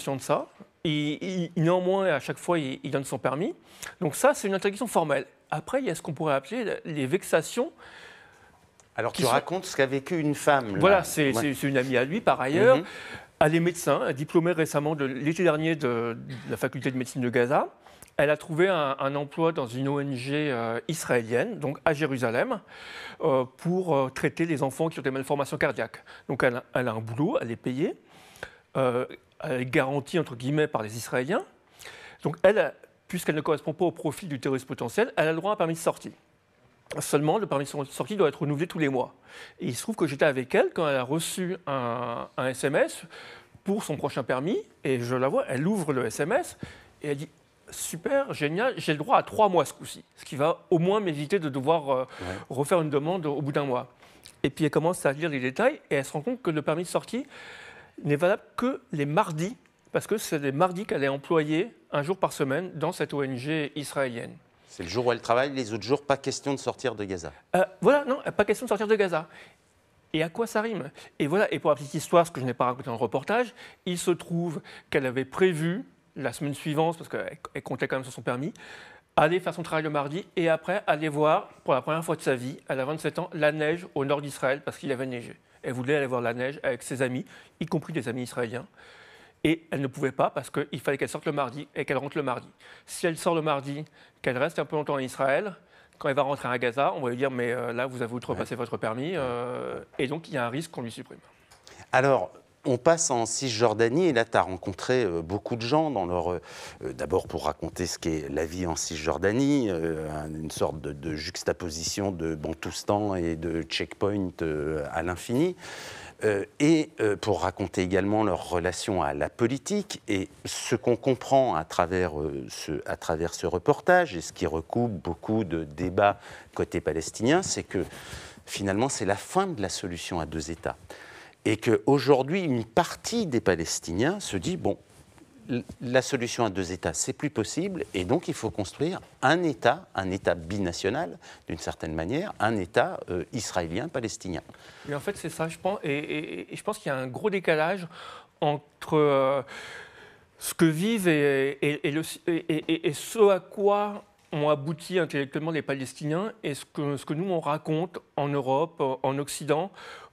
conscient de ça. Néanmoins, à chaque fois, il donne son permis. Donc ça, c'est une interdiction formelle. Après, il y a ce qu'on pourrait appeler les vexations. Alors, tu racontes ce qu'a vécu une femme. Là. Voilà, c'est une amie à lui, par ailleurs. Elle est médecin, diplômée récemment, l'été dernier, de la faculté de médecine de Gaza. Elle a trouvé un emploi dans une ONG israélienne, donc à Jérusalem, pour traiter les enfants qui ont des malformations cardiaques. Donc elle a un boulot, elle est payée, elle est garantie entre guillemets par les Israéliens. Donc elle, puisqu'elle ne correspond pas au profil du terroriste potentiel, elle a le droit à un permis de sortie. Seulement, le permis de sortie doit être renouvelé tous les mois. Et il se trouve que j'étais avec elle quand elle a reçu un SMS pour son prochain permis, et je la vois, elle ouvre le SMS et elle dit « Super, génial, j'ai le droit à 3 mois ce coup-ci », ce qui va au moins m'éviter de devoir refaire une demande au bout d'un mois. Et puis elle commence à lire les détails et elle se rend compte que le permis de sortie n'est valable que les mardis, parce que c'est les mardis qu'elle est employée un jour par semaine dans cette ONG israélienne. C'est le jour où elle travaille, les autres jours, pas question de sortir de Gaza. Voilà, non, pas question de sortir de Gaza. Et à quoi ça rime? Et voilà, et pour la petite histoire, ce que je n'ai pas raconté dans le reportage, il se trouve qu'elle avait prévu, la semaine suivante, parce qu'elle comptait quand même sur son permis, aller faire son travail le mardi et après aller voir, pour la première fois de sa vie, elle a 27 ans, la neige au nord d'Israël, parce qu'il avait neigé. Elle voulait aller voir la neige avec ses amis, y compris des amis israéliens. Et elle ne pouvait pas parce qu'il fallait qu'elle sorte le mardi et qu'elle rentre le mardi. Si elle sort le mardi, qu'elle reste un peu longtemps en Israël, quand elle va rentrer à Gaza, on va lui dire « mais là, vous avez outrepassé votre permis et donc il y a un risque qu'on lui supprime ». Alors, on passe en Cisjordanie et là, tu as rencontré beaucoup de gens dans leur... D'abord pour raconter ce qu'est la vie en Cisjordanie, une sorte de juxtaposition de Bantoustan et de checkpoint à l'infini. Et pour raconter également leur relation à la politique. Et ce qu'on comprend à travers ce reportage, et ce qui recoupe beaucoup de débats côté palestinien, c'est que finalement c'est la fin de la solution à 2 États. Et qu'aujourd'hui, une partie des Palestiniens se dit, bon, la solution à 2 États, c'est plus possible, et donc il faut construire un État binational, d'une certaine manière, un État israélien-palestinien. Et en fait, c'est ça, je pense, et je pense qu'il y a un gros décalage entre ce que vivent et ce à quoi ont abouti intellectuellement les Palestiniens et ce que nous, on raconte en Europe, en Occident,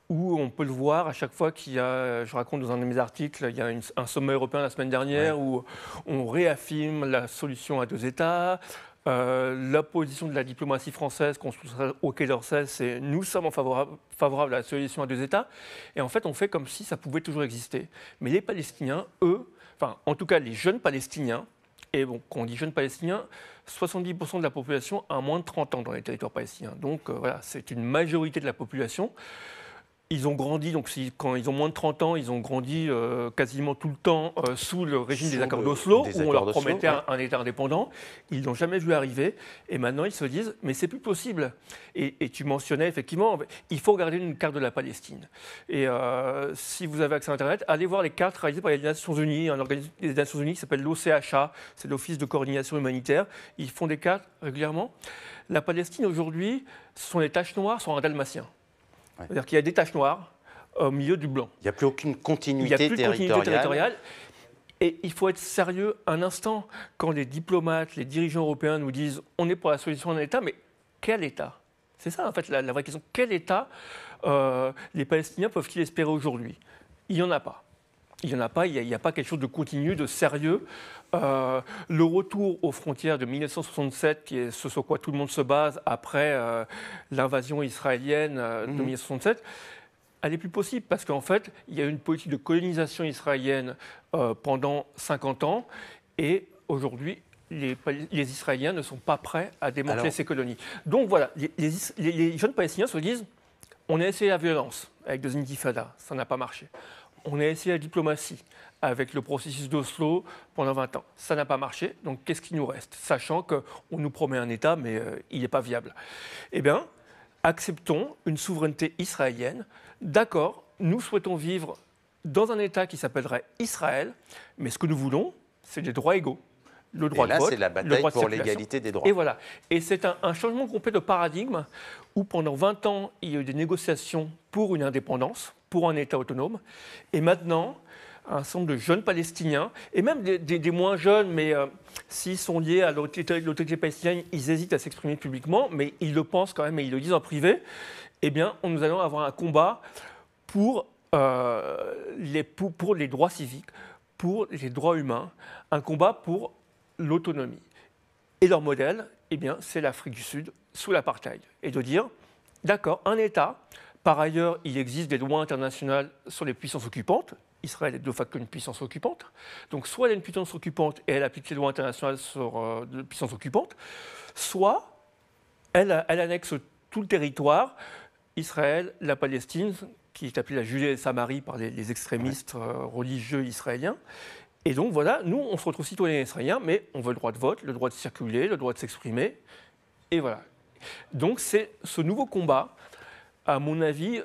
où on peut le voir à chaque fois qu'il y a, je raconte dans un de mes articles, il y a un sommet européen la semaine dernière où on réaffirme la solution à 2 États. La position de la diplomatie française au Quai d'Orsay, c'est nous sommes favorables à la solution à 2 États. Et en fait, on fait comme si ça pouvait toujours exister. Mais les Palestiniens, eux, enfin, en tout cas les jeunes Palestiniens, et bon, quand on dit jeunes Palestiniens, 70% de la population a moins de 30 ans dans les territoires palestiniens. Donc voilà, c'est une majorité de la population. Ils ont grandi, donc quand ils ont moins de 30 ans, ils ont grandi quasiment tout le temps sous le régime des accords d'Oslo, où on leur promettait un État indépendant. Ils ne l'ont jamais vu arriver. Et maintenant, ils se disent, mais c'est plus possible. Et tu mentionnais, effectivement, il faut regarder une carte de la Palestine. Et si vous avez accès à Internet, allez voir les cartes réalisées par les Nations Unies, un organisme des Nations Unies qui s'appelle l'OCHA, c'est l'Office de coordination humanitaire. Ils font des cartes régulièrement. La Palestine, aujourd'hui, ce sont les taches noires sur un dalmatien. C'est-à-dire qu'il y a des taches noires au milieu du blanc. Il n'y a plus aucune continuité territoriale. Et il faut être sérieux un instant. Quand les diplomates, les dirigeants européens nous disent « on est pour la solution d'un État », mais quel État? C'est ça, en fait, la vraie question. Quel État les Palestiniens peuvent-ils espérer aujourd'hui? Il n'y en a pas. Il n'y en a pas, il n'y a pas quelque chose de continu, de sérieux. Le retour aux frontières de 1967, qui est ce sur quoi tout le monde se base après l'invasion israélienne de 1967, elle n'est plus possible parce qu'en fait, il y a eu une politique de colonisation israélienne pendant 50 ans et aujourd'hui, les Israéliens ne sont pas prêts à démanteler ces colonies. Donc voilà, les jeunes Palestiniens se disent on a essayé la violence avec des intifadas, ça n'a pas marché. On a essayé la diplomatie avec le processus d'Oslo pendant 20 ans. Ça n'a pas marché, donc qu'est-ce qui nous reste? Sachant qu'on nous promet un État, mais il n'est pas viable. Eh bien, acceptons une souveraineté israélienne. D'accord, nous souhaitons vivre dans un État qui s'appellerait Israël, mais ce que nous voulons, c'est des droits égaux. Le droit de vote, c'est la bataille pour l'égalité des droits. Et voilà. Et c'est un changement complet de paradigme où pendant 20 ans, il y a eu des négociations pour une indépendance, pour un État autonome. Et maintenant, un certain nombre de jeunes Palestiniens, et même des moins jeunes, mais s'ils sont liés à l'autorité palestinienne, ils hésitent à s'exprimer publiquement, mais ils le pensent quand même et ils le disent en privé. Eh bien, nous allons avoir un combat pour les droits civiques, pour les droits humains, un combat pour l'autonomie. Et leur modèle, eh bien, c'est l'Afrique du Sud sous l'apartheid. Et de dire, d'accord, un État, par ailleurs, il existe des lois internationales sur les puissances occupantes. Israël est de facto une puissance occupante. Donc, soit elle est une puissance occupante et elle applique les lois internationales sur les puissances occupantes, soit elle annexe tout le territoire, Israël, la Palestine, qui est appelée la Judée et Samarie par les extrémistes religieux israéliens. Et donc voilà, nous, on se retrouve citoyens israéliens, mais on veut le droit de vote, le droit de circuler, le droit de s'exprimer. Et voilà. Donc c'est ce nouveau combat, à mon avis,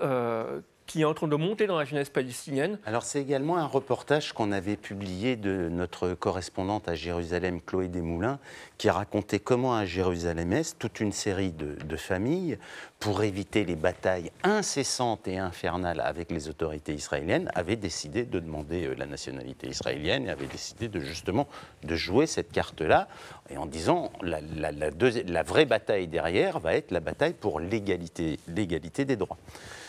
qui est en train de monter dans la jeunesse palestinienne. Alors c'est également un reportage qu'on avait publié de notre correspondante à Jérusalem, Chloé Desmoulins, qui racontait comment à Jérusalem-Est, toute une série de familles, pour éviter les batailles incessantes et infernales avec les autorités israéliennes, avaient décidé de demander la nationalité israélienne et avaient décidé justement de jouer cette carte-là, et en disant la vraie bataille derrière va être la bataille pour l'égalité des droits.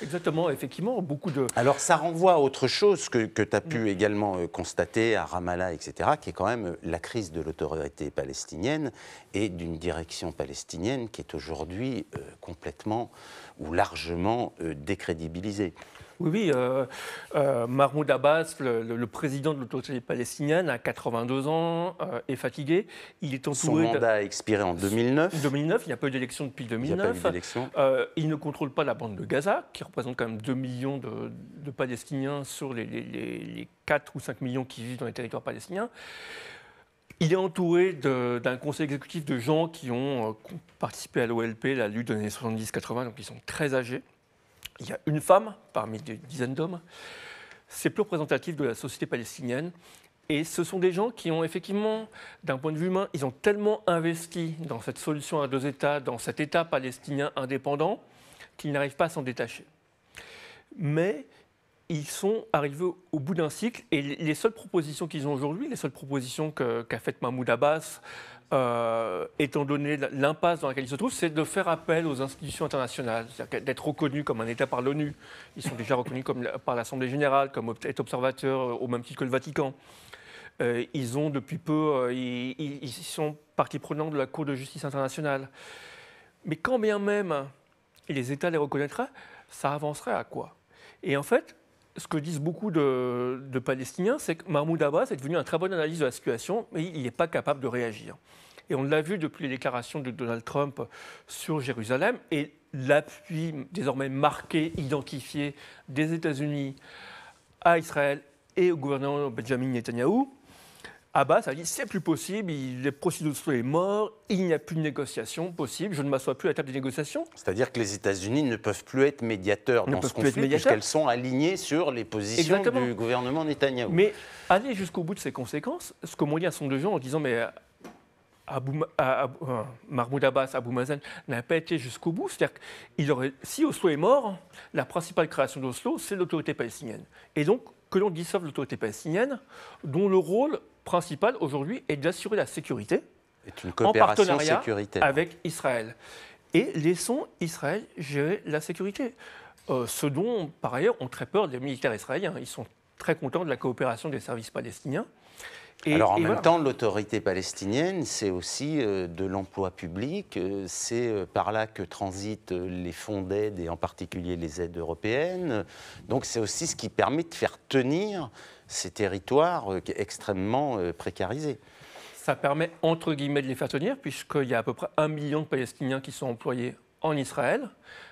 Exactement, effectivement, beaucoup de... Alors ça renvoie à autre chose que tu as pu également constater à Ramallah, etc., qui est quand même la crise de l'autorité palestinienne et d'une direction palestinienne qui est aujourd'hui complètement ou largement décrédibilisée. Oui, Mahmoud Abbas, le président de l'autorité palestinienne, a 82 ans, est fatigué. Il est entouré. Son mandat a expiré en 2009. 2009, il n'y a pas eu d'élection depuis 2009. Il ne contrôle pas la bande de Gaza, qui représente quand même 2 millions de Palestiniens sur les 4 ou 5 millions qui vivent dans les territoires palestiniens. Il est entouré d'un conseil exécutif de gens qui ont participé à l'OLP, la lutte des années 70-80, donc ils sont très âgés. Il y a une femme parmi des dizaines d'hommes. C'est plus représentatif de la société palestinienne. Et ce sont des gens qui ont effectivement, d'un point de vue humain, ils ont tellement investi dans cette solution à deux États, dans cet État palestinien indépendant, qu'ils n'arrivent pas à s'en détacher. Mais ils sont arrivés au bout d'un cycle et les seules propositions qu'ils ont aujourd'hui, les seules propositions qu'a faites Mahmoud Abbas, étant donné l'impasse dans laquelle ils se trouvent, c'est de faire appel aux institutions internationales, c'est-à-dire d'être reconnus comme un État par l'ONU. Ils sont déjà reconnus par l'Assemblée générale, comme État observateur au même titre que le Vatican. Ils ont depuis peu, ils sont partie prenante de la Cour de justice internationale. Mais quand bien même les États les reconnaîtraient, ça avancerait à quoi? Et en fait, ce que disent beaucoup de Palestiniens, c'est que Mahmoud Abbas est devenu un très bon analyste de la situation, mais il n'est pas capable de réagir. Et on l'a vu depuis les déclarations de Donald Trump sur Jérusalem et l'appui désormais marqué, identifié des États-Unis à Israël et au gouvernement Benjamin Netanyahou. Abbas a dit c'est plus possible, le processus d'Oslo est mort, il n'y a plus de négociation possible, je ne m'assois plus à la table des négociations. C'est-à-dire que les États-Unis ne peuvent plus être médiateurs dans ce conflit puisqu'elles sont alignées sur les positions du gouvernement Netanyahou. Mais aller jusqu'au bout de ces conséquences, ce que m'ont dit un certain nombre de gens en disant mais Mahmoud Abbas, Abou Mazen n'a pas été jusqu'au bout, c'est-à-dire que si Oslo est mort, la principale création d'Oslo, c'est l'autorité palestinienne. Et donc que l'on dissolve l'autorité palestinienne, dont le rôle principal aujourd'hui est d'assurer la sécurité en partenariat avec Israël. Et laissons Israël gérer la sécurité. Ce dont, par ailleurs, ont très peur les militaires israéliens. Ils sont très contents de la coopération des services palestiniens. Alors en même temps, l'autorité palestinienne, c'est aussi de l'emploi public, c'est par là que transitent les fonds d'aide et en particulier les aides européennes. Donc c'est aussi ce qui permet de faire tenir ces territoires extrêmement précarisés. Ça permet entre guillemets de les faire tenir puisqu'il y a à peu près 1 million de Palestiniens qui sont employés en Israël.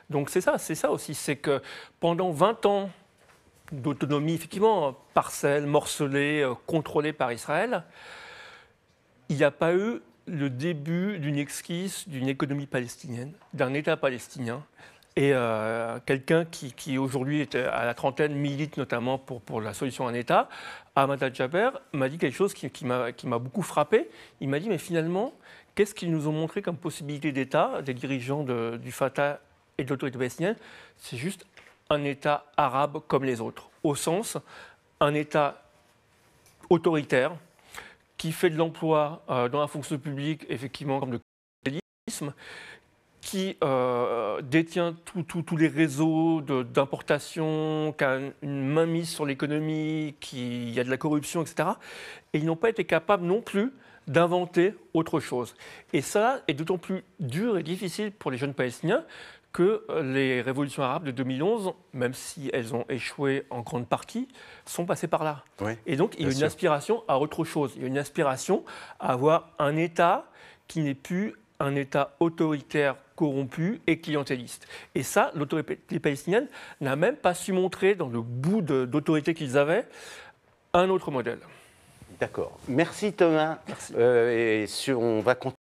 Donc c'est ça aussi, c'est que pendant 20 ans, d'autonomie, effectivement, parcelle, morcelée, contrôlée par Israël, il n'y a pas eu le début d'une esquisse d'une économie palestinienne, d'un État palestinien. Et quelqu'un qui aujourd'hui est à la trentaine, milite notamment pour la solution à un État, Ahmad Al-Jaber, m'a dit quelque chose qui m'a beaucoup frappé. Il m'a dit, mais finalement, qu'est-ce qu'ils nous ont montré comme possibilité d'État, des dirigeants du Fatah et de l'autorité palestinienne? C'est juste un État arabe comme les autres, au sens un État autoritaire, qui fait de l'emploi dans la fonction publique, effectivement, comme le capitalisme, qui détient tous les réseaux d'importation, qui a une mainmise sur l'économie, qui y a de la corruption, etc. Et ils n'ont pas été capables non plus d'inventer autre chose. Et ça est d'autant plus dur et difficile pour les jeunes Palestiniens que les révolutions arabes de 2011, même si elles ont échoué en grande partie, sont passées par là. Oui, et donc, il y a une aspiration à autre chose. Il y a une aspiration à avoir un État qui n'est plus un État autoritaire, corrompu et clientéliste. Et ça, l'autorité palestinienne n'a même pas su montrer, dans le bout d'autorité qu'ils avaient, un autre modèle. D'accord. Merci Thomas. Merci. On va continuer.